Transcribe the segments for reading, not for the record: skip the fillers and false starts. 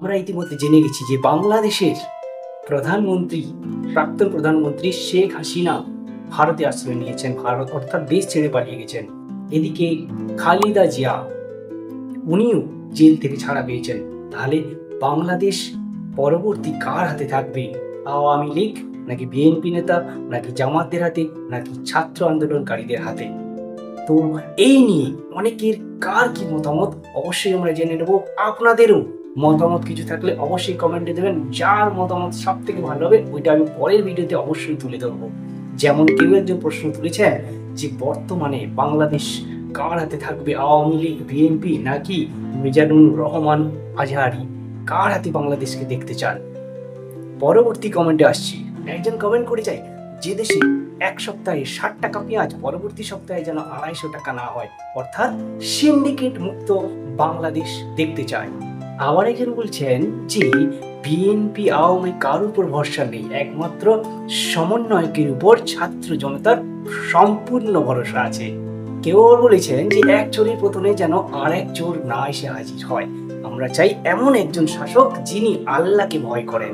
আমরা ইতিমধ্যে জেনে গেছি যে বাংলাদেশের প্রধানমন্ত্রী প্রাক্তন প্রধানমন্ত্রী শেখ হাসিনা ভারতে আশ্রয় নিয়েছেন, ভারত অর্থাৎ দেশ ছেড়ে পালিয়ে গেছেন। এদিকে খালেদা জিয়া উনিও জেল থেকে ছাড়া পেয়েছেন। তাহলে বাংলাদেশ পরবর্তী কার হাতে থাকবে? আওয়ামী লীগ নাকি বিএনপি নেতা নাকি জামাতদের হাতে নাকি ছাত্র আন্দোলনকারীদের হাতে? তো এই নিয়ে অনেকের কার কি মতামত অবশ্যই আমরা জেনে নেব। আপনাদেরও মতামত কিছু থাকলে অবশ্যই কমেন্টে দেবেন। যার মতামত সব থেকে ভালো হবে ওইটা আমি পরের ভিডিওতে অবশ্যই তুলে ধরবো। যেমন কেউ একজন প্রশ্ন তুলেছেন যে বর্তমানে বাংলাদেশ কার হাতে থাকবে, আওয়ামী লীগ বিএনপি নাকি মিজানুর রহমান আজহারি? কার হাতে বাংলাদেশকে দেখতে চান? পরবর্তী কমেন্টে আসছি। একজন কমেন্ট করে যায় যে দেশে এক সপ্তাহে 60 টাকা পেঁয়াজ পরবর্তী সপ্তাহে যেন 250 টাকা না হয়, অর্থাৎ সিন্ডিকেট মুক্ত বাংলাদেশ দেখতে চায়। আবার একজন বলছেন যে বিএনপি আওয়ামী কার উপর ভরসা নেই, একমাত্র সমন্বয়কের উপর ছাত্র জনতার সম্পূর্ণ ভরসা আছে। কেউ বলেছেন যে এক চোরের পতনে যেন আর এক চোর না এসে হাজির হয়, আমরা চাই এমন একজন শাসক যিনি আল্লাহকে ভয় করেন।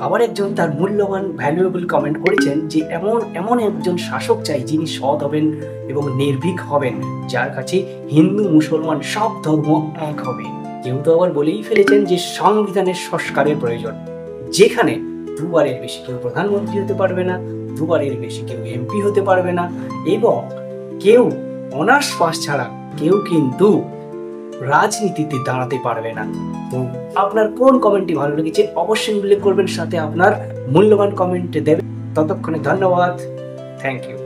আবার একজন তার মূল্যবান ভ্যালুয়েবল কমেন্ট করেছেন যে এমন একজন শাসক চাই যিনি সৎ হবেন এবং নির্ভীক হবেন, যার কাছে হিন্দু মুসলমান সব ধর্ম এক হবে। কেউ তো আবার বলেই ফেলেছেন যে সংবিধানের সংস্কারের প্রয়োজন, যেখানে দুবারের বেশি কেউ প্রধানমন্ত্রী হতে পারবে না, দুবারের বেশি কেউ এমপি হতে পারবে না, এবং কেউ অনার্স পাস ছাড়া কেউ কিন্তু রাজনীতিতে দাঁড়াতে পারবে না। তো আপনার কোন কমেন্টটি ভালো লেগেছে অবশ্যই উল্লেখ করবেন, সাথে আপনার মূল্যবান কমেন্ট দেবেন। ততক্ষণে ধন্যবাদ, থ্যাংক ইউ।